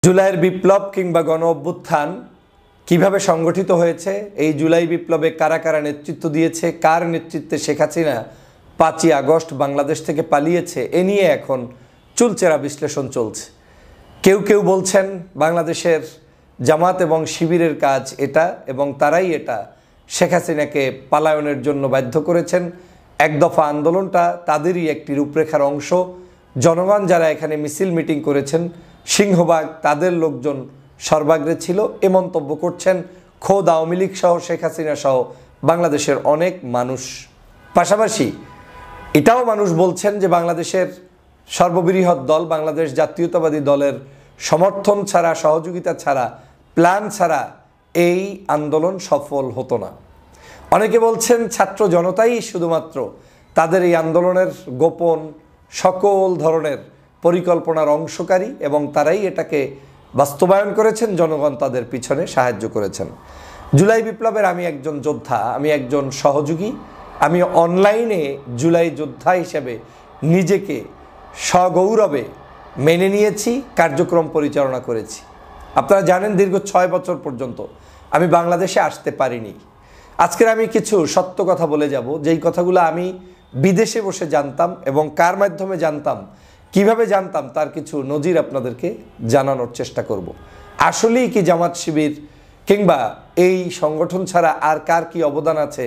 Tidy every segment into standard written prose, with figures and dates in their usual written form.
জুলাইয়ের বিপ্লব কিংবা গণ অভ্যুত্থান কিভাবে সংগঠিত হয়েছে, এই জুলাই বিপ্লবে কারা কারা নেতৃত্ব দিয়েছে, কার নেতৃত্বে শেখ হাসিনা 5ই আগস্ট বাংলাদেশ থেকে পালিয়েছে, এ নিয়ে এখন চুলচেরা বিশ্লেষণ চলছে। কেউ কেউ বলছেন বাংলাদেশের জামাত এবং শিবিরের কাজ এটা এবং তারাই এটা শেখ হাসিনাকে পালায়নের জন্য বাধ্য করেছেন। এক দফা আন্দোলনটা তাদেরই একটি রূপরেখার অংশ। জনগণ যারা এখানে মিছিল মিটিং করেছেন, সিংহভাগ তাদের লোকজন সর্বাগ্রে ছিল, এ মন্তব্য করছেন খোদ আওয়ামী লীগ সহ শেখ হাসিনা সহ বাংলাদেশের অনেক মানুষ। পাশাপাশি এটাও মানুষ বলছেন যে বাংলাদেশের সর্ববৃহৎ দল বাংলাদেশ জাতীয়তাবাদী দলের সমর্থন ছাড়া, সহযোগিতা ছাড়া, প্ল্যান ছাড়া এই আন্দোলন সফল হতো না। অনেকে বলছেন ছাত্র জনতাই শুধুমাত্র তাদের এই আন্দোলনের গোপন সকল ধরনের পরিকল্পনার অংশকারী এবং তারাই এটাকে বাস্তবায়ন করেছেন, জনগণ তাদের পিছনে সাহায্য করেছেন। জুলাই বিপ্লবের আমি একজন যোদ্ধা, আমি একজন সহযোগী, আমি অনলাইনে জুলাই যোদ্ধা হিসেবে নিজেকে সগৌরবে মেনে নিয়েছি, কার্যক্রম পরিচালনা করেছি। আপনারা জানেন দীর্ঘ 6 বছর পর্যন্ত আমি বাংলাদেশে আসতে পারিনি। আজকের আমি কিছু সত্য কথা বলে যাব, যেই কথাগুলো আমি বিদেশে বসে জানতাম এবং কার মাধ্যমে জানতাম, কিভাবে জানতাম, তার কিছু নজির আপনাদেরকে জানানোর চেষ্টা করব। আসলেই কি জামাত শিবির কিংবা এই সংগঠন ছাড়া আর কার কি অবদান আছে,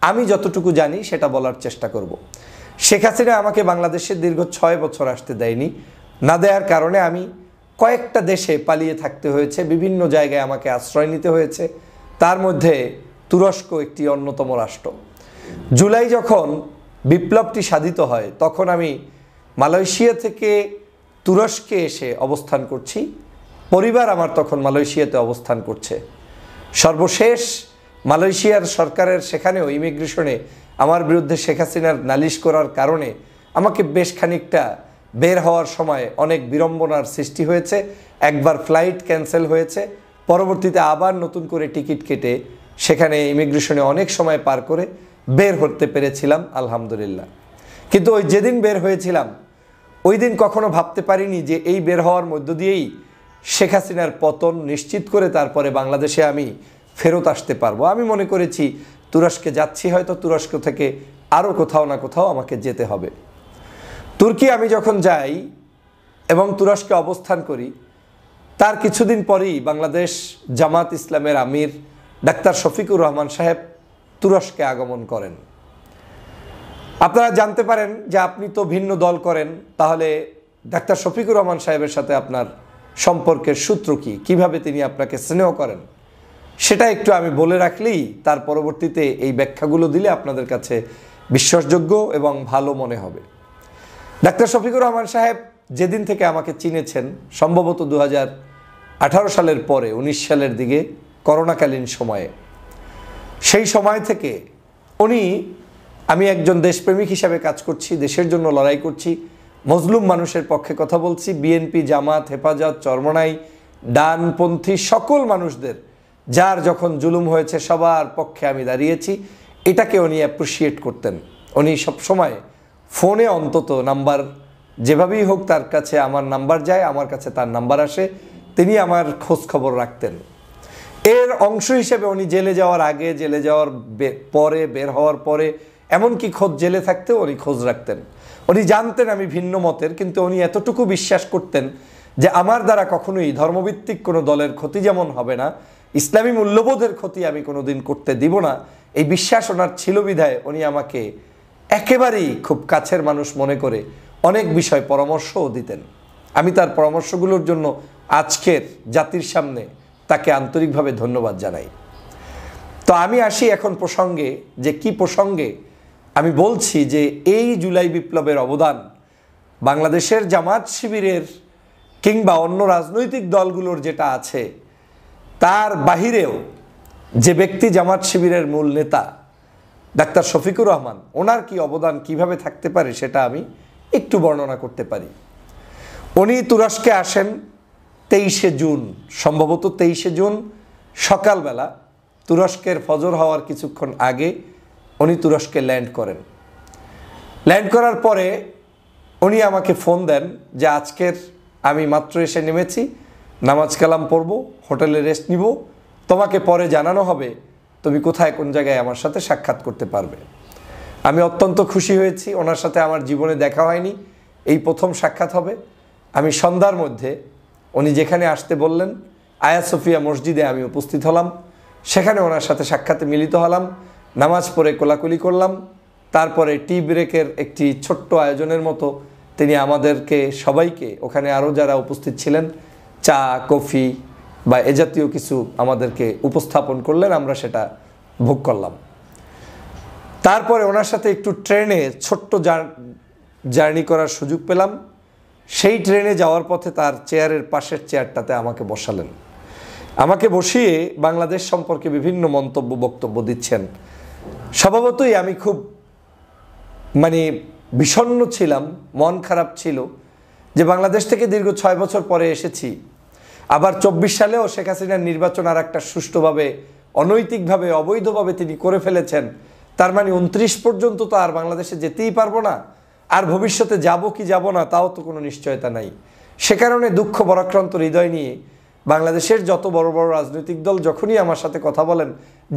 আমি যতটুকু জানি সেটা বলার চেষ্টা করব। শেখ হাসিনা আমাকে বাংলাদেশের দীর্ঘ 6 বছর আসতে দেয়নি। না দেওয়ার কারণে আমি কয়েকটা দেশে পালিয়ে থাকতে হয়েছে, বিভিন্ন জায়গায় আমাকে আশ্রয় নিতে হয়েছে, তার মধ্যে তুরস্ক একটি অন্যতম রাষ্ট্র। জুলাই যখন বিপ্লবটি সাধিত হয় তখন আমি মালয়েশিয়া থেকে তুরস্কে এসে অবস্থান করছি। পরিবার আমার তখন মালয়েশিয়াতে অবস্থান করছে। সর্বশেষ মালয়েশিয়ার সরকারের সেখানেও ইমিগ্রেশনে আমার বিরুদ্ধে শেখ হাসিনার নালিশ করার কারণে আমাকে বেশ খানিকটা বের হওয়ার সময় অনেক বিড়ম্বনার সৃষ্টি হয়েছে। একবার ফ্লাইট ক্যান্সেল হয়েছে, পরবর্তীতে আবার নতুন করে টিকিট কেটে সেখানে ইমিগ্রেশনে অনেক সময় পার করে বের হতে পেরেছিলাম আলহামদুলিল্লাহ। কিন্তু ওই যেদিন বের হয়েছিলাম ওই দিন কখনো ভাবতে পারিনি যে এই বের হওয়ার মধ্য দিয়েই শেখ হাসিনার পতন নিশ্চিত করে তারপরে বাংলাদেশে আমি ফেরত আসতে পারবো। আমি মনে করেছি তুরস্কে যাচ্ছি, হয়তো তুরস্ক থেকে আরও কোথাও না কোথাও আমাকে যেতে হবে। তুর্কি আমি যখন যাই এবং তুরস্কে অবস্থান করি, তার কিছুদিন পরেই বাংলাদেশ জামাত ইসলামের আমির ডাক্তার শফিকুর রহমান সাহেব তুরস্কে আগমন করেন। আপনারা জানতে পারেন যে আপনি তো ভিন্ন দল করেন, তাহলে ডাক্তার শফিকুর রহমান সাহেবের সাথে আপনার সম্পর্কের সূত্র কী, কীভাবে তিনি আপনাকে স্নেহ করেন, সেটা একটু আমি বলে রাখলেই তার পরবর্তীতে এই ব্যাখ্যাগুলো দিলে আপনাদের কাছে বিশ্বাসযোগ্য এবং ভালো মনে হবে। ডাক্তার শফিকুর রহমান সাহেব যেদিন থেকে আমাকে চিনেছেন, সম্ভবত 2018 সালের পরে 19 সালের দিকে করোনাকালীন সময়ে, সেই সময় থেকে আমি একজন দেশপ্রেমিক হিসাবে কাজ করছি, দেশের জন্য লড়াই করছি, মজলুম মানুষের পক্ষে কথা বলছি। বিএনপি, জামাত, হেফাজত, চরমনাই, ডানপন্থী সকল মানুষদের যার যখন জুলুম হয়েছে সবার পক্ষে আমি দাঁড়িয়েছি। এটাকে উনি অ্যাপ্রিসিয়েট করতেন। উনি সবসময় ফোনে অন্তত নাম্বার যেভাবেই হোক তার কাছে আমার নাম্বার যায়, আমার কাছে তার নাম্বার আসে, তিনি আমার খোঁজ খবর রাখতেন। এর অংশ হিসেবে উনি জেলে যাওয়ার আগে, জেলে যাওয়ার পরে, বের হওয়ার পরে, এমনকি জেলে থাকতেও উনি খোঁজ রাখতেন। উনি জানতেন আমি ভিন্ন মতের, কিন্তু উনি এতটুকু বিশ্বাস করতেন যে আমার দ্বারা কখনোই ধর্মভিত্তিক কোনো দলের ক্ষতি যেমন হবে না, ইসলামী মূল্যবোধের ক্ষতি আমি কোনোদিন করতে দিব না, এই বিশ্বাস ওনার ছিল বিধায় উনি আমাকে একেবারেই খুব কাছের মানুষ মনে করে অনেক বিষয় পরামর্শও দিতেন। আমি তার পরামর্শগুলোর জন্য আজকের জাতির সামনে তাকে আন্তরিকভাবে ধন্যবাদ জানাই। তো আমি আসি এখন প্রসঙ্গে, যে কি প্রসঙ্গে আমি বলছি যে এই জুলাই বিপ্লবের অবদান বাংলাদেশের জামাত শিবিরের কিংবা অন্য রাজনৈতিক দলগুলোর যেটা আছে তার বাহিরেও যে ব্যক্তি জামাত শিবিরের মূল নেতা ডাক্তার শফিকুর রহমান, ওনার কি অবদান কিভাবে থাকতে পারে সেটা আমি একটু বর্ণনা করতে পারি। উনি তুরস্কে আসেন 23শে জুন, সম্ভবত 23শে জুন সকালবেলা, তুরস্কের ফজর হওয়ার কিছুক্ষণ আগে উনি তুরস্কে ল্যান্ড করেন। ল্যান্ড করার পরে উনি আমাকে ফোন দেন যে আজকের আমি মাত্র এসে নেমেছি, নামাজ কালাম পড়ব, হোটেলে রেস্ট নিব, তোমাকে পরে জানানো হবে তুমি কোথায় কোন জায়গায় আমার সাথে সাক্ষাৎ করতে পারবে। আমি অত্যন্ত খুশি হয়েছি, ওনার সাথে আমার জীবনে দেখা হয়নি, এই প্রথম সাক্ষাৎ হবে। আমি সন্ধ্যার মধ্যে উনি যেখানে আসতে বললেন আয়া সোফিয়া মসজিদে আমি উপস্থিত হলাম, সেখানে ওনার সাথে সাক্ষাতে মিলিত হলাম, নামাজ পড়ে কোলাকুলি করলাম। তারপরে টি ব্রেকের একটি ছোট্ট আয়োজনের মতো তিনি আমাদেরকে সবাইকে, ওখানে আরও যারা উপস্থিত ছিলেন, চা কফি বা এ জাতীয় কিছু আমাদেরকে উপস্থাপন করলেন, আমরা সেটা ভোগ করলাম। তারপরে ওনার সাথে একটু ট্রেনে ছোট্ট জার্নি করার সুযোগ পেলাম। সেই ট্রেনে যাওয়ার পথে তার চেয়ারের পাশের চেয়ারটাতে আমাকে বসালেন। আমাকে বসিয়ে বাংলাদেশ সম্পর্কে বিভিন্ন মন্তব্য বক্তব্য দিচ্ছেন। স্বভাবতই আমি খুব বিষণ্ণ ছিলাম, মন খারাপ ছিল যে বাংলাদেশ থেকে দীর্ঘ 6 বছর পরে এসেছি, আবার 24 সালেও শেখ হাসিনার নির্বাচন আর একটা সুষ্ঠুভাবে অনৈতিকভাবে অবৈধভাবে তিনি করে ফেলেছেন। তার 29 পর্যন্ত তো আর বাংলাদেশে যেতেই পারবো না, আর ভবিষ্যতে যাব কি যাব না তাও তো কোনো নিশ্চয়তা নাই। সে কারণে দুঃখ বরাক্রান্ত হৃদয় নিয়ে বাংলাদেশের যত বড় বড় রাজনৈতিক দল যখনই আমার সাথে কথা বলেন,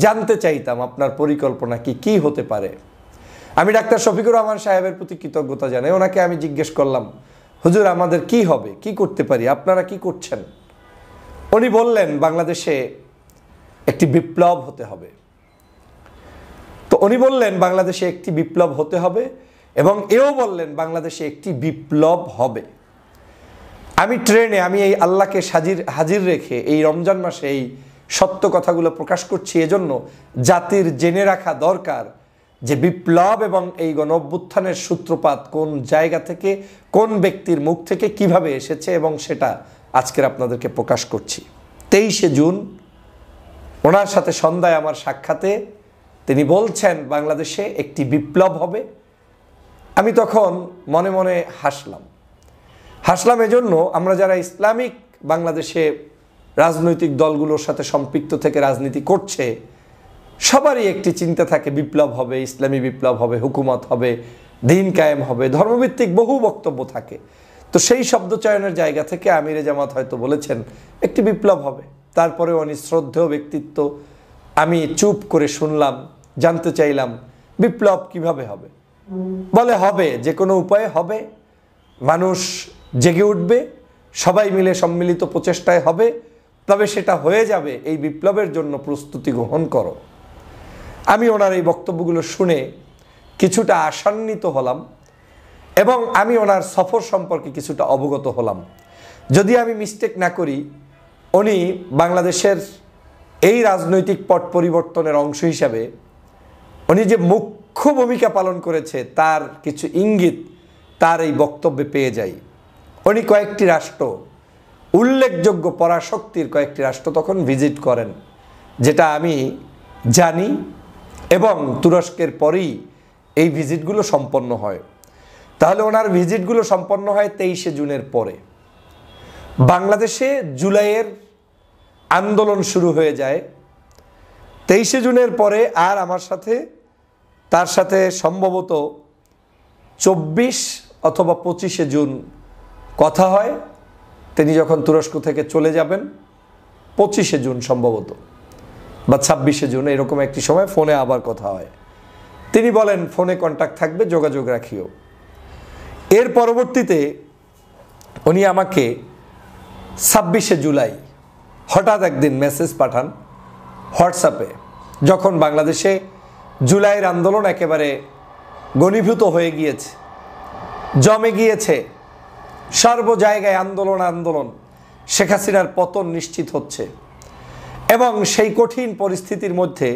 জানতে চাইতাম আপনার পরিকল্পনা কি হতে পারে। আমি ডাক্তার শফিকুর রহমান সাহেবের প্রতি কৃতজ্ঞতা জানাই। ওনাকে আমি জিজ্ঞেস করলাম, হুজুর আমাদের কি হবে, কি করতে পারি, আপনারা কি করছেন? উনি বললেন বাংলাদেশে একটি বিপ্লব হতে হবে। তো উনি বললেন বাংলাদেশে একটি বিপ্লব হতে হবে এবং এও বললেন বাংলাদেশে একটি বিপ্লব হবে। আমি ট্রেনে এই আল্লাহকে হাজির রেখে এই রমজান মাসে এই সত্য কথাগুলো প্রকাশ করছি এজন্য জাতির জেনে রাখা দরকার যে বিপ্লব এবং এই গণঅভ্যুত্থানের সূত্রপাত কোন জায়গা থেকে, কোন ব্যক্তির মুখ থেকে কিভাবে এসেছে, এবং সেটা আজকের আপনাদেরকে প্রকাশ করছি। 23শে জুন ওনার সাথে সন্ধ্যায় আমার সাক্ষাতে তিনি বলছেন বাংলাদেশে একটি বিপ্লব হবে। আমি তখন মনে মনে হাসলাম এজন্য আমরা যারা ইসলামিক বাংলাদেশে রাজনৈতিক দলগুলোর সাথে সম্পৃক্ত থেকে রাজনীতি করছে সবারই একটি চিন্তা থাকে বিপ্লব হবে, ইসলামী বিপ্লব হবে, হুকুমত হবে, দিন কায়েম হবে, ধর্মভিত্তিক বহু বক্তব্য থাকে। তো সেই শব্দ চয়নের জায়গা থেকে আমিরে জামাত হয়তো বলেছেন একটি বিপ্লব হবে। তারপরে উনি শ্রদ্ধেয় ব্যক্তিত্ব, আমি চুপ করে শুনলাম, জানতে চাইলাম বিপ্লব কিভাবে হবে। বলে হবে, যে কোনো উপায়ে হবে, মানুষ জেগে উঠবে, সবাই মিলে সম্মিলিত প্রচেষ্টায় হবে, তবে সেটা হয়ে যাবে, এই বিপ্লবের জন্য প্রস্তুতি গ্রহণ করো। আমি ওনার এই বক্তব্যগুলো শুনে কিছুটা আশান্বিত হলাম এবং আমি ওনার সফর সম্পর্কে কিছুটা অবগত হলাম। যদি আমি মিস্টেক না করি, উনি বাংলাদেশের এই রাজনৈতিক পট পরিবর্তনের অংশ হিসাবে উনি যে মুখ্য ভূমিকা পালন করেছে তার কিছু ইঙ্গিত তার এই বক্তব্যে পেয়ে যাই। উনি কয়েকটি রাষ্ট্র, উল্লেখযোগ্য পরাশক্তির কয়েকটি রাষ্ট্র তখন ভিজিট করেন, যেটা আমি জানি, এবং তুরস্কের পরেই এই ভিজিটগুলো সম্পন্ন হয়। তাহলে ওনার ভিজিটগুলো সম্পন্ন হয় 23শে জুনের পরে। বাংলাদেশে জুলাইয়ের আন্দোলন শুরু হয়ে যায় 23শে জুনের পরে। আর আমার সাথে তার সাথে সম্ভবত 24 অথবা 25শে জুন কথা হয়। তিনি যখন তুরস্ক থেকে চলে যাবেন 25শে জুন সম্ভবত বা 26শে জুন এরকম একটি সময় ফোনে আবার কথা হয়। তিনি বলেন ফোনে কন্ট্যাক্ট থাকবে, যোগাযোগ রাখিও। এর পরবর্তীতে উনি আমাকে 26শে জুলাই হঠাৎ একদিন মেসেজ পাঠান হোয়াটসঅ্যাপে, যখন বাংলাদেশে জুলাইয়ের আন্দোলন একেবারে ঘনীভূত হয়ে গিয়েছে, জমে গিয়েছে, সর্ব জায়গায় আন্দোলন, শেখ হাসিনার পতন নিশ্চিত হচ্ছে। এবং সেই কঠিন পরিস্থিতির মধ্যে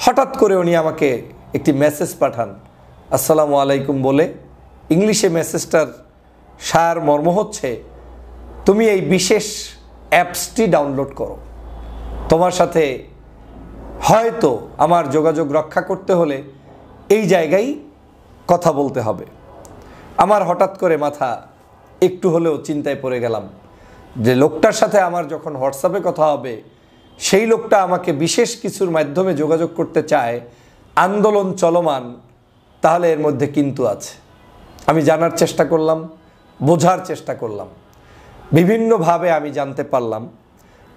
হঠাৎ করে উনি আমাকে একটি মেসেজ পাঠান আসসালামু আলাইকুম বলে। ইংলিশে মেসেজটার সার মর্ম হচ্ছে, তুমি এই বিশেষ অ্যাপসটি ডাউনলোড করো, তোমার সাথে হয়তো আমার যোগাযোগ রক্ষা করতে হলে এই জায়গায় কথা বলতে হবে। আমার হঠাৎ করে মাথা একটু হলেও চিন্তায় পড়ে গেলাম যে লোকটার সাথে আমার যখন হোয়াটসঅ্যাপে কথা হবে, সেই লোকটা আমাকে বিশেষ কিছুর মাধ্যমে যোগাযোগ করতে চায়, আন্দোলন চলমান, তাহলে এর মধ্যে কিন্তু আছে। আমি জানার চেষ্টা করলাম, বোঝার চেষ্টা করলাম। বিভিন্নভাবে আমি জানতে পারলাম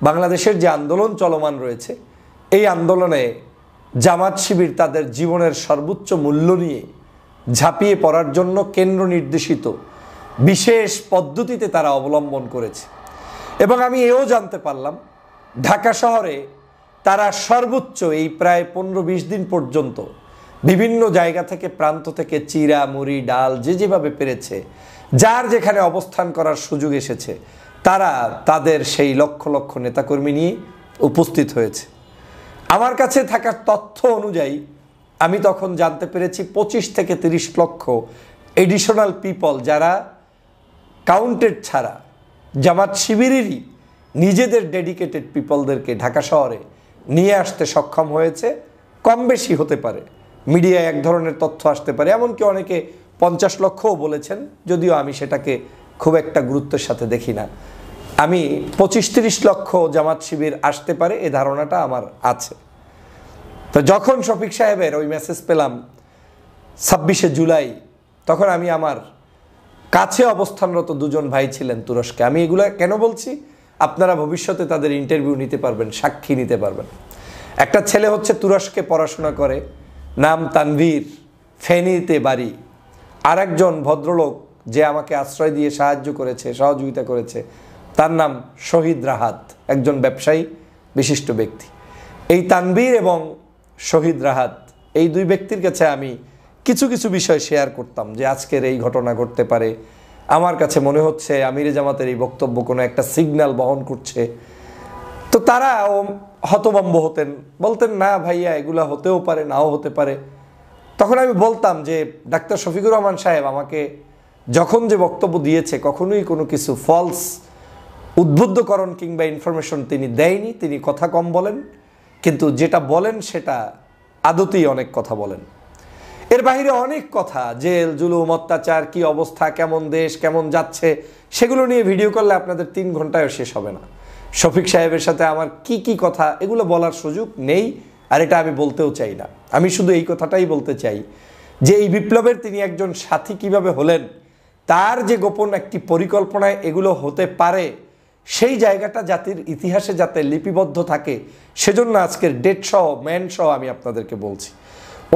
বাংলাদেশের যে আন্দোলন চলমান রয়েছে এই আন্দোলনে জামাত শিবির তাদের জীবনের সর্বোচ্চ মূল্য নিয়ে ঝাঁপিয়ে পড়ার জন্য কেন্দ্র নির্দেশিত বিশেষ পদ্ধতিতে তারা অবলম্বন করেছে। এবং আমি এও জানতে পারলাম ঢাকা শহরে তারা সর্বোচ্চ এই প্রায় 15-20 দিন পর্যন্ত বিভিন্ন জায়গা থেকে প্রান্ত থেকে চিরা মুড়ি ডাল যে যেভাবে পেরেছে, যার যেখানে অবস্থান করার সুযোগ এসেছে, তারা তাদের সেই লক্ষ লক্ষ নেতাকর্মী নিয়ে উপস্থিত হয়েছে। আমার কাছে থাকা তথ্য অনুযায়ী আমি তখন জানতে পেরেছি 25 থেকে 30 লক্ষ এডিশনাল পিপল যারা কাউন্টেড ছাড়া জামাত শিবিরেরই নিজেদের ডেডিকেটেড পিপলদেরকে ঢাকা শহরে নিয়ে আসতে সক্ষম হয়েছে। কম বেশি হতে পারে, মিডিয়ায় এক ধরনের তথ্য আসতে পারে, এমনকি অনেকে 50 লক্ষও বলেছেন, যদিও আমি সেটাকে খুব একটা গুরুত্বের সাথে দেখি না। আমি 25-30 লক্ষ জামাত শিবির আসতে পারে এ ধারণাটা আমার আছে। তো যখন শফিক সাহেবের ওই মেসেজ পেলাম 26শে জুলাই, তখন আমি আমার কাছে অবস্থানরত দুজন ভাই ছিলেন তুরস্কে। আমি এগুলো কেন বলছি, আপনারা ভবিষ্যতে তাদের ইন্টারভিউ নিতে পারবেন, সাক্ষী নিতে পারবেন। একটা ছেলে হচ্ছে তুরস্কে পড়াশোনা করে, নাম তানভীর, ফেনীতে বাড়ি। আর একজন ভদ্রলোক যে আমাকে আশ্রয় দিয়ে সাহায্য করেছে, সহযোগিতা করেছে, তার নাম শহীদ রাহাত, একজন ব্যবসায়ী বিশিষ্ট ব্যক্তি। এই তানভীর এবং শহীদ রাহাত, এই দুই ব্যক্তির কাছে আমি কিছু কিছু বিষয় শেয়ার করতাম যে আজকের এই ঘটনা ঘটতে পারে, আমার কাছে মনে হচ্ছে আমিরে জামাতের এই বক্তব্য কোনো একটা সিগন্যাল বহন করছে। তো তারাও হতভম্ব হতেন, বলতেন না ভাইয়া এগুলা হতেও পারে, নাও হতে পারে। তখন আমি বলতাম যে ডাক্তার শফিকুর রহমান সাহেব আমাকে যখন যে বক্তব্য দিয়েছে কখনোই কোনো কিছু ফলস উদ্বুদ্ধকরণ কিংবা ইনফরমেশন তিনি দেয়নি। তিনি কথা কম বলেন, কিন্তু যেটা বলেন সেটা আদতেই অনেক কথা বলেন। এর বাইরে অনেক কথা, জেল জুলুম অত্যাচার, কি অবস্থা, কেমন দেশ কেমন যাচ্ছে, সেগুলো নিয়ে ভিডিও করলে আপনাদের 3 ঘন্টায়ও শেষ হবে না। শফিক সাহেবের সাথে আমার কি কি কথা, এগুলো বলার সুযোগ নেই, আর এটা আমি বলতেও চাই না। আমি শুধু এই কথাটাই বলতে চাই যে এই বিপ্লবের তিনি একজন সাথী কিভাবে হলেন, তার যে গোপন একটি পরিকল্পনায় এগুলো হতে পারে, সেই জায়গাটা জাতির ইতিহাসে যাতে লিপিবদ্ধ থাকে, সেজন্য আজকের ডেট সহ ম্যান সহ আমি আপনাদেরকে বলছি।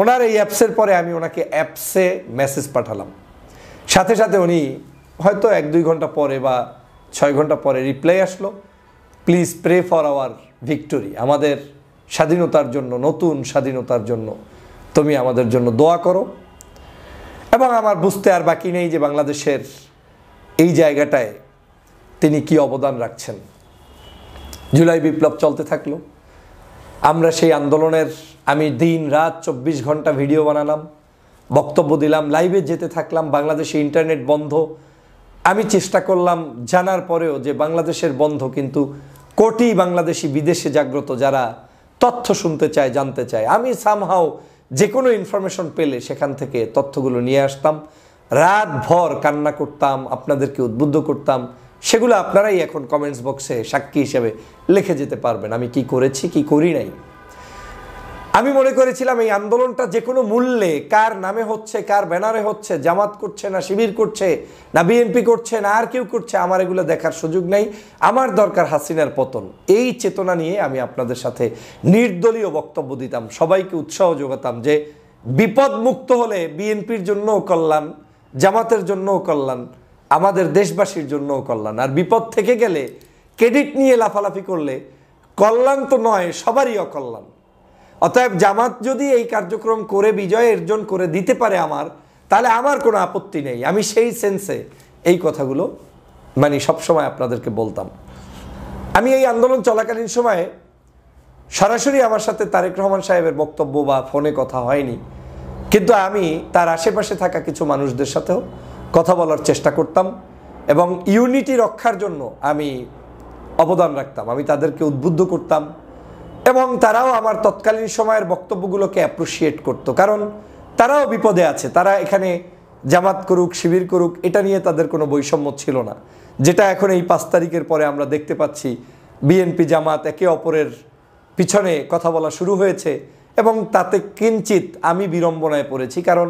ওনার এই অ্যাপসের পরে আমি ওনাকে অ্যাপসে মেসেজ পাঠালাম, সাথে সাথে উনি হয়তো 1-2 ঘন্টা পরে বা 6 ঘন্টা পরে রিপ্লাই আসলো, please pray for our victory, আমাদের স্বাধীনতার জন্য, নতুন স্বাধীনতার জন্য তুমি আমাদের জন্য দোয়া করো। এবং আমার বুঝতে আর বাকি নেই যে বাংলাদেশের এই জায়গাটায় তিনি কি অবদান রাখছেন। জুলাই বিপ্লব চলতে থাকলো, আমরা সেই আন্দোলনের আমি দিন রাত 24 ঘন্টা ভিডিও বানালাম, বক্তব্য দিলাম, লাইভে যেতে থাকলাম। বাংলাদেশে ইন্টারনেট বন্ধ, আমি চেষ্টা করলাম জানার পরেও যে বাংলাদেশের বন্ধ, কিন্তু কোটি বাংলাদেশি বিদেশে জাগ্রত যারা তথ্য শুনতে চায়, জানতে চায়, আমি সামহাও যে কোনো ইনফরমেশন পেলে সেখান থেকে তথ্যগুলো নিয়ে আসতাম, রাত ভর কান্না করতাম, আপনাদেরকে উদ্বুদ্ধ করতাম। সেগুলো আপনারাই এখন কমেন্টস বক্সে সাক্ষী হিসেবে লিখে যেতে পারবেন আমি কি করেছি কি করি নাই। আমি মনে করেছিলাম এই আন্দোলনটা যে কোনো মূল্যে, কার নামে হচ্ছে, কার ব্যানারে হচ্ছে, জামাত করছে না শিবির করছে না বিএনপি করছে না আর কেউ করছে, আমার এগুলো দেখার সুযোগ নেই, আমার দরকার হাসিনার পতন। এই চেতনা নিয়ে আমি আপনাদের সাথে নির্দলীয় বক্তব্য দিতাম, সবাইকে উৎসাহ যোগাতাম যে বিপদ মুক্ত হলে বিএনপির জন্যও কল্যাণ, জামাতের জন্যও কল্যাণ, আমাদের দেশবাসীর জন্যও কল্যাণ। আর বিপদ থেকে গেলে ক্রেডিট নিয়ে লাফালাফি করলে কল্যাণ তো নয়, সবারই অকল্যাণ। অতএব জামাত যদি এই কার্যক্রম করে বিজয় অর্জন করে দিতে পারে আমার, তাহলে আমার কোনো আপত্তি নেই। আমি সেই সেন্সে এই কথাগুলো সবসময় আপনাদেরকে বলতাম। আমি এই আন্দোলন চলাকালীন সময়ে সরাসরি আমার সাথে তারেক রহমান সাহেবের বক্তব্য বা ফোনে কথা হয়নি, কিন্তু আমি তার আশেপাশে থাকা কিছু মানুষদের সাথেও কথা বলার চেষ্টা করতাম এবং ইউনিটি রক্ষার জন্য আমি অবদান রাখতাম, আমি তাদেরকে উদ্বুদ্ধ করতাম এবং তারাও আমার তৎকালীন সময়ের বক্তব্যগুলোকে অ্যাপ্রিসিয়েট করতো, কারণ তারাও বিপদে আছে। তারা এখানে জামাত করুক শিবির করুক এটা নিয়ে তাদের কোনো বৈষম্য ছিল না, যেটা এখন এই 5 তারিখের পরে আমরা দেখতে পাচ্ছি বিএনপি জামাত একে অপরের পিছনে কথা বলা শুরু হয়েছে। এবং তাতে কিঞ্চিত আমি বিড়ম্বনায় পড়েছি, কারণ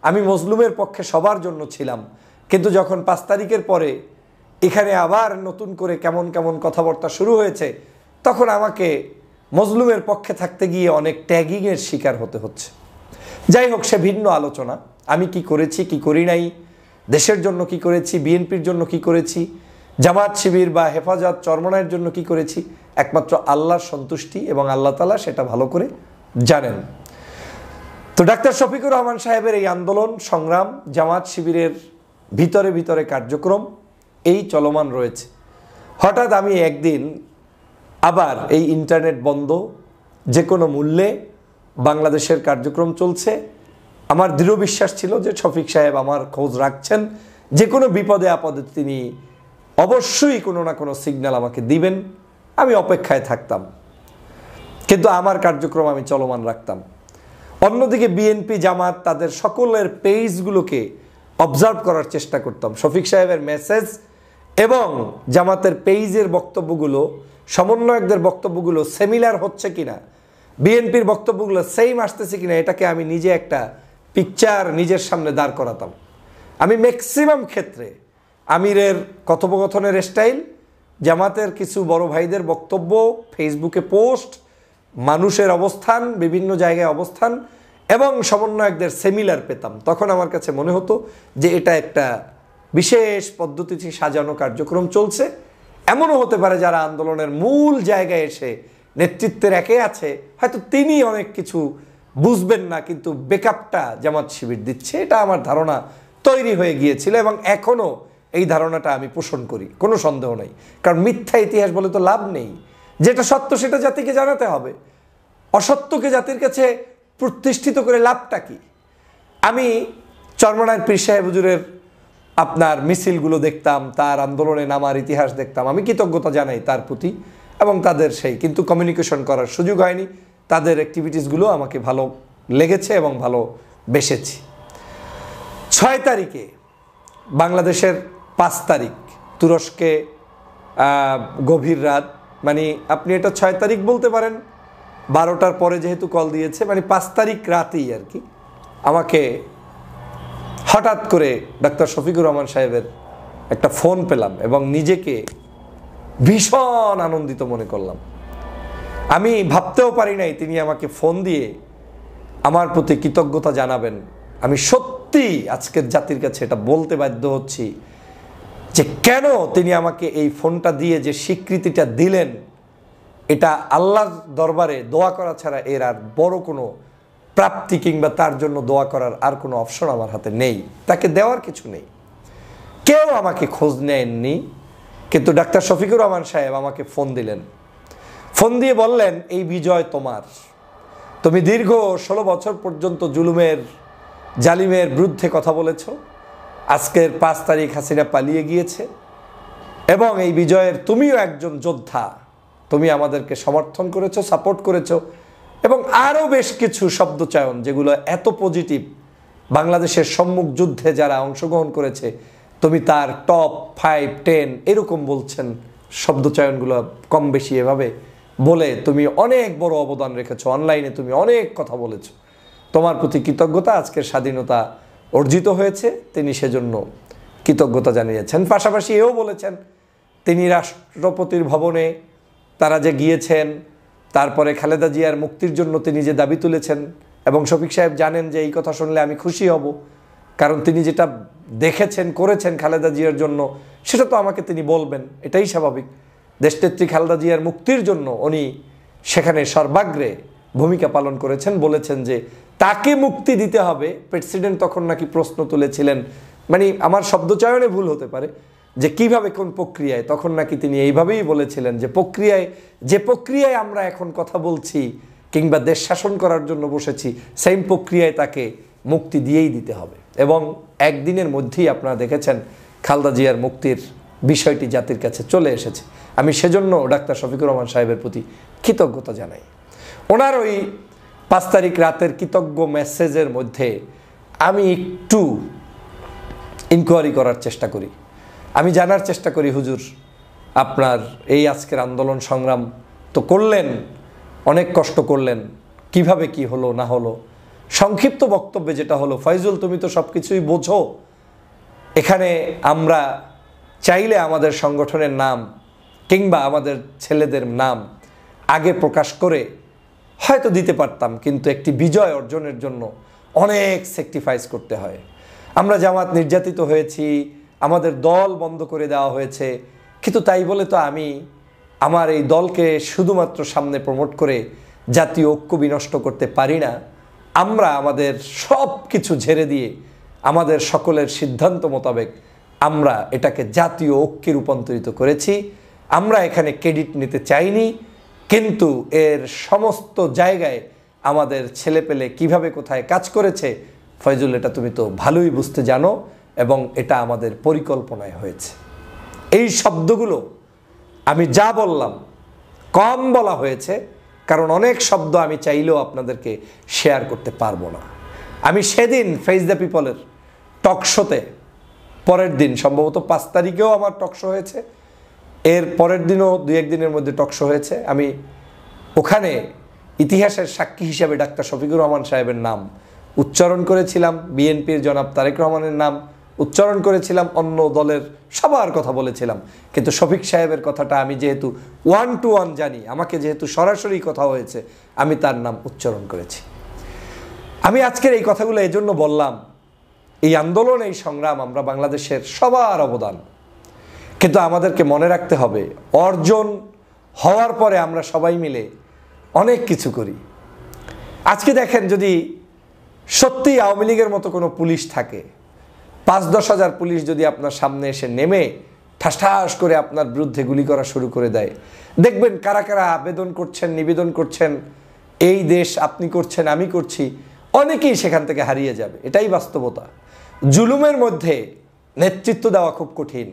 আমি মজলুমের পক্ষে সবার জন্য ছিলাম, কিন্তু যখন 5 তারিখের পরে এখানে আবার নতুন করে কেমন কেমন কথাবার্তা শুরু হয়েছে, তখন আমাকে মজলুমের পক্ষে থাকতে গিয়ে অনেক ট্যাগিংয়ের শিকার হতে হচ্ছে। যাই হোক, সে ভিন্ন আলোচনা। আমি কি করেছি কি করি নাই, দেশের জন্য কি করেছি, বিএনপির জন্য কি করেছি, জামাত শিবির বা হেফাজত চরমনায়ের জন্য কি করেছি, একমাত্র আল্লাহর সন্তুষ্টি এবং আল্লাহ তাআলা সেটা ভালো করে জানেন। তো ডাক্তার শফিকুর রহমান সাহেবের এই আন্দোলন সংগ্রাম, জামাত শিবিরের ভিতরে ভিতরে কার্যক্রম এই চলমান রয়েছে। হঠাৎ আমি একদিন আবার এই ইন্টারনেট বন্ধ, যে কোনো মূল্যে বাংলাদেশের কার্যক্রম চলছে, আমার দৃঢ় বিশ্বাস ছিল যে শফিক সাহেব আমার খোঁজ রাখছেন, যে কোনো বিপদে আপদে তিনি অবশ্যই কোনো না কোনো সিগন্যাল আমাকে দিবেন, আমি অপেক্ষায় থাকতাম, কিন্তু আমার কার্যক্রম আমি চলমান রাখতাম। অন্যদিকে বিএনপি জামাত তাদের সকলের পেজগুলোকে অবজার্ভ করার চেষ্টা করতাম। শফিক সাহেবের মেসেজ এবং জামাতের পেজের বক্তব্যগুলো, সমন্বয়কদের বক্তব্যগুলো সিমিলার হচ্ছে কিনা, বিএনপির বক্তব্যগুলো সেম আসতেছে কিনা, এটাকে আমি নিজে একটা পিকচার নিজের সামনে দাঁড় করাতাম। আমি ম্যাক্সিমাম ক্ষেত্রে আমিরের কথোপকথনের স্টাইল, জামাতের কিছু বড় ভাইদের বক্তব্য, ফেসবুকে পোস্ট, মানুষের অবস্থান, বিভিন্ন জায়গায় অবস্থান এবং সমন্বয়কদের সিমিলার পেতাম। তখন আমার কাছে মনে হতো যে এটা একটা বিশেষ পদ্ধতিতে সাজানো কার্যক্রম চলছে। এমনও হতে পারে যারা আন্দোলনের মূল জায়গায় এসে নেতৃত্বের একে আছে, হয়তো তিনি অনেক কিছু বুঝবেন না, কিন্তু ব্যাকআপটা জামাত শিবির দিচ্ছে, এটা আমার ধারণা তৈরি হয়ে গিয়েছিল এবং এখনও এই ধারণাটা আমি পোষণ করি, কোনো সন্দেহ নেই। কারণ মিথ্যা ইতিহাস বলে তো লাভ নেই, যেটা সত্য সেটা জাতিকে জানাতে হবে, অসত্যকে জাতির কাছে প্রতিষ্ঠিত করে লাভটা কি। আমি চরমনায়ের পীর সাহেব হুজুরের আপনার মিছিলগুলো দেখতাম, তার আন্দোলনে নামার ইতিহাস দেখতাম, আমি কৃতজ্ঞতা জানাই তার প্রতি এবং তাদের সেই, কিন্তু কমিউনিকেশন করার সুযোগ হয়নি। তাদের অ্যাক্টিভিটিসগুলো আমাকে ভালো লেগেছে এবং ভালো বেসেছি। 6 তারিখে বাংলাদেশের 5 তারিখ তুরস্কে গভীর রাত, মানে আপনি এটা 6 তারিখ বলতে পারেন, 12টার পরে যেহেতু কল দিয়েছে, মানে 5 তারিখ রাতেই আর কি, আমাকে হঠাৎ করে ডাক্তার শফিকুর রহমান সাহেবের একটা ফোন পেলাম এবং নিজেকে ভীষণ আনন্দিত মনে করলাম। আমি ভাবতেও পারি নাই তিনি আমাকে ফোন দিয়ে আমার প্রতি কৃতজ্ঞতা জানাবেন। আমি সত্যি আজকের জাতির কাছে এটা বলতে বাধ্য হচ্ছি যে কেন তিনি আমাকে এই ফোনটা দিয়ে যে স্বীকৃতিটা দিলেন, এটা আল্লাহর দরবারে দোয়া করা ছাড়া এর আর বড় কোনো প্রাপ্তি কিংবা তার জন্য দোয়া করার আর কোনো অপশন আমার হাতে নেই, তাকে দেওয়ার কিছু নেই। কেউ আমাকে খোঁজ নেননি, কিন্তু ডাক্তার শফিকুর রহমান সাহেব আমাকে ফোন দিলেন। ফোন দিয়ে বললেন, এই বিজয় তোমার, তুমি দীর্ঘ 16 বছর পর্যন্ত জুলুমের জালিমের বিরুদ্ধে কথা বলেছ, আজকের 5 তারিখ হাসিনা পালিয়ে গিয়েছে এবং এই বিজয়ের তুমিও একজন যোদ্ধা, তুমি আমাদেরকে সমর্থন করেছো, সাপোর্ট করেছো এবং আরও বেশ কিছু শব্দচয়ন যেগুলো এত পজিটিভ, বাংলাদেশের সম্মুখ যুদ্ধে যারা অংশগ্রহণ করেছে তুমি তার টপ 5, 10 এরকম বলছেন, শব্দচয়নগুলো কম বেশি এভাবে বলে তুমি অনেক বড় অবদান রেখেছো, অনলাইনে তুমি অনেক কথা বলেছো, তোমার প্রতি কৃতজ্ঞতা, আজকের স্বাধীনতা অর্জিত হয়েছে, তিনি সেজন্য কৃতজ্ঞতা জানিয়েছেন। পাশাপাশি এও বলেছেন তিনি রাষ্ট্রপতির ভবনে তারা যে গিয়েছেন, তারপরে খালেদা জিয়ার মুক্তির জন্য তিনি যে দাবি তুলেছেন, এবং শফিক সাহেব জানেন যে এই কথা শুনলে আমি খুশি হব, কারণ তিনি যেটা দেখেছেন করেছেন খালেদা জিয়ার জন্য সেটা তো আমাকে তিনি বলবেন, এটাই স্বাভাবিক। দেশনেত্রী খালেদা জিয়ার মুক্তির জন্য উনি সেখানে সর্বাগ্রে ভূমিকা পালন করেছেন, বলেছেন যে তাকে মুক্তি দিতে হবে। প্রেসিডেন্ট তখন নাকি প্রশ্ন তুলেছিলেন, মানে আমার শব্দচয়নে ভুল হতে পারে, যে কিভাবে কোন প্রক্রিয়ায়, তখন নাকি তিনি এইভাবেই বলেছিলেন যে প্রক্রিয়ায় আমরা এখন কথা বলছি কিংবা দেশ শাসন করার জন্য বসেছি, সেম প্রক্রিয়ায় তাকে মুক্তি দিয়েই দিতে হবে। এবং একদিনের মধ্যেই আপনারা দেখেছেন খালেদা জিয়ার মুক্তির বিষয়টি জাতির কাছে চলে এসেছে। আমি সেজন্য ডাক্তার শফিকুর রহমান সাহেবের প্রতি কৃতজ্ঞতা জানাই। ওনার ওই 5 তারিখ রাতের কৃতজ্ঞ মেসেজের মধ্যে আমি একটু ইনকোয়ারি করার চেষ্টা করি, আমি জানার চেষ্টা করি, হুজুর আপনার এই আজকের আন্দোলন সংগ্রাম তো করলেন, অনেক কষ্ট করলেন, কিভাবে কি হলো না হলো। সংক্ষিপ্ত বক্তব্যে যেটা হলো, ফয়জুল তুমি তো সব কিছুই বোঝো, এখানে আমরা চাইলে আমাদের সংগঠনের নাম কিংবা আমাদের ছেলেদের নাম আগে প্রকাশ করে হয়তো দিতে পারতাম, কিন্তু একটি বিজয় অর্জনের জন্য অনেক স্যাক্রিফাইস করতে হয়। আমরা জামাত নির্যাতিত হয়েছি, আমাদের দল বন্ধ করে দেওয়া হয়েছে, কিন্তু তাই বলে তো আমি আমার এই দলকে শুধুমাত্র সামনে প্রমোট করে জাতীয় ঐক্য বিনষ্ট করতে পারি না। আমরা আমাদের সব কিছু ঝেড়ে দিয়ে আমাদের সকলের সিদ্ধান্ত মোতাবেক আমরা এটাকে জাতীয় ঐক্যে রূপান্তরিত করেছি। আমরা এখানে ক্রেডিট নিতে চাইনি, কিন্তু এর সমস্ত জায়গায় আমাদের ছেলেপেলে কিভাবে কোথায় কাজ করেছে ফয়জুল, এটা তুমি তো ভালোই বুঝতে জানো, এবং এটা আমাদের পরিকল্পনায় হয়েছে। এই শব্দগুলো আমি যা বললাম কম বলা হয়েছে, কারণ অনেক শব্দ আমি চাইলেও আপনাদেরকে শেয়ার করতে পারবো না। আমি সেদিন ফেস দ্য পিপলের টকশোতে, পরের দিন সম্ভবত 5 তারিখেও আমার টকশো হয়েছে, এর পরের দিনও 2-1 দিনের মধ্যে টকশো হয়েছে, আমি ওখানে ইতিহাসের সাক্ষী হিসাবে ডাক্তার শফিকুর রহমান সাহেবের নাম উচ্চারণ করেছিলাম, বিএনপির জনাব তারেক রহমানের নাম উচ্চারণ করেছিলাম, অন্য দলের সবার কথা বলেছিলাম, কিন্তু শফিক সাহেবের কথাটা আমি যেহেতু 1 to 1 জানি, আমাকে যেহেতু সরাসরি কথা হয়েছে, আমি তার নাম উচ্চারণ করেছি। আমি আজকের এই কথাগুলো এজন্য বললাম, এই আন্দোলন, এই সংগ্রাম আমরা বাংলাদেশের সবার অবদান, কিন্তু আমাদেরকে মনে রাখতে হবে অর্জন হওয়ার পরে আমরা সবাই মিলে অনেক কিছু করি। আজকে দেখেন, যদি সত্যি আওয়ামী লীগের মতো কোনো পুলিশ থাকে, 5-10 হাজার পুলিশ যদি আপনার সামনে এসে নেমে ঠাস ঠাস করে আপনার বিরুদ্ধে গুলি করা শুরু করে দেয়, দেখবেন কারা কারা আবেদন করছেন, নিবেদন করছেন, এই দেশ আপনি করছেন, আমি করছি, অনেকেই সেখান থেকে হারিয়ে যাবে। এটাই বাস্তবতা। জুলুমের মধ্যে নেতৃত্ব দেওয়া খুব কঠিন,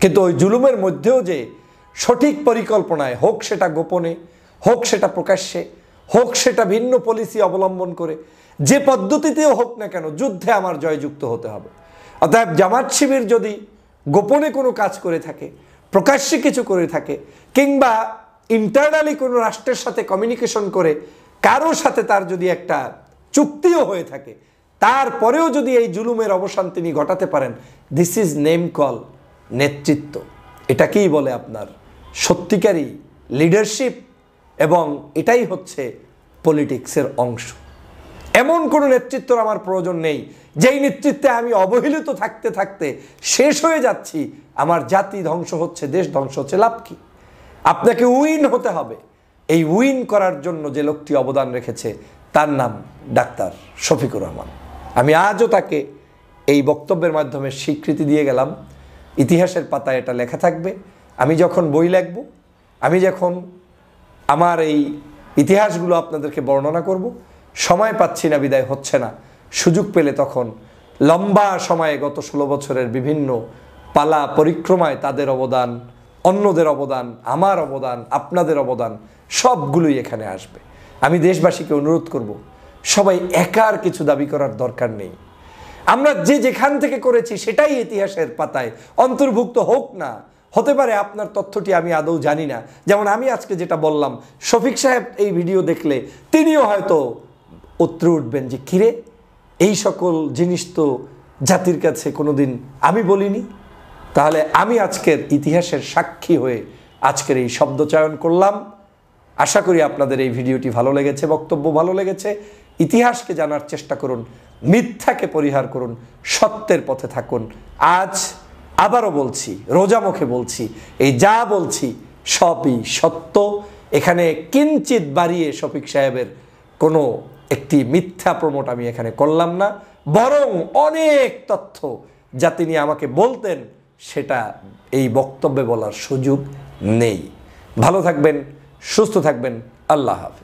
কিন্তু ওই জুলুমের মধ্যেও যে সঠিক পরিকল্পনায়, হোক সেটা গোপনে, হোক সেটা প্রকাশ্যে, হোক সেটা ভিন্ন পলিসি অবলম্বন করে, যে পদ্ধতিতেও হোক না কেন, যুদ্ধে আমার জয়যুক্ত হতে হবে। অতএব জামাত শিবির যদি গোপনে কোনো কাজ করে থাকে, প্রকাশ্যে কিছু করে থাকে, কিংবা ইন্টারনালি কোনো রাষ্ট্রের সাথে কমিউনিকেশন করে কারো সাথে তার যদি একটা চুক্তিও হয়ে থাকে, তারপরেও যদি এই জুলুমের অবসান তিনি ঘটাতে পারেন, দিস ইজ নেম কল নেতৃত্ব। এটাকেই বলে আপনার সত্যিকারই লিডারশিপ, এবং এটাই হচ্ছে পলিটিক্সের অংশ। এমন কোনো নেতৃত্বের আমার প্রয়োজন নেই যেই নেতৃত্বে আমি অবহেলিত থাকতে থাকতে শেষ হয়ে যাচ্ছি, আমার জাতি ধ্বংস হচ্ছে, দেশ ধ্বংস হচ্ছে, লাভ কি? আপনাকে উইন হতে হবে। এই উইন করার জন্য যে লোকটি অবদান রেখেছে তার নাম ডাক্তার শফিকুর রহমান। আমি আজও তাকে এই বক্তব্যের মাধ্যমে স্বীকৃতি দিয়ে গেলাম। ইতিহাসের পাতায় এটা লেখা থাকবে। আমি যখন বই লিখব, আমি যখন আমার এই ইতিহাসগুলো আপনাদেরকে বর্ণনা করব, সময় পাচ্ছি না, বিদায় হচ্ছে না, সুযোগ পেলে তখন লম্বা সময়ে গত 16 বছরের বিভিন্ন পালা পরিক্রমায় তাদের অবদান, অন্যদের অবদান, আমার অবদান, আপনাদের অবদান সবগুলোই এখানে আসবে। আমি দেশবাসীকে অনুরোধ করব, সবাই একার কিছু দাবি করার দরকার নেই। আমরা যে যেখান থেকে করেছি সেটাই ইতিহাসের পাতায় অন্তর্ভুক্ত হোক না, হতে পারে আপনার তথ্যটি আমি আদৌ জানি না। যেমন আমি আজকে যেটা বললাম, শফিক সাহেব এই ভিডিও দেখলে তিনিও হয়তো উত্তরে উঠবেন যে কিরে, এই সকল জিনিস তো জাতির কাছে কোনোদিন আমি বলিনি। তাহলে আমি আজকের ইতিহাসের সাক্ষী হয়ে আজকের এই শব্দ চয়ন করলাম। আশা করি আপনাদের এই ভিডিওটি ভালো লেগেছে, বক্তব্য ভালো লেগেছে। ইতিহাসকে জানার চেষ্টা করুন, মিথ্যাকে পরিহার করুন, সত্যের পথে থাকুন। আজ আবারও বলছি, রোজা মুখে বলছি, এই যা বলছি সবই সত্য। এখানে কিঞ্চিত বাড়িয়ে শফিক সাহেবের কোনো একটি মিথ্যা প্রমোট আমি এখানে করলাম না, বরং অনেক তথ্য যা তিনি আমাকে বলতেন সেটা এই বক্তব্যে বলার সুযোগ নেই। ভালো থাকবেন, সুস্থ থাকবেন, আল্লাহ হাফেজ।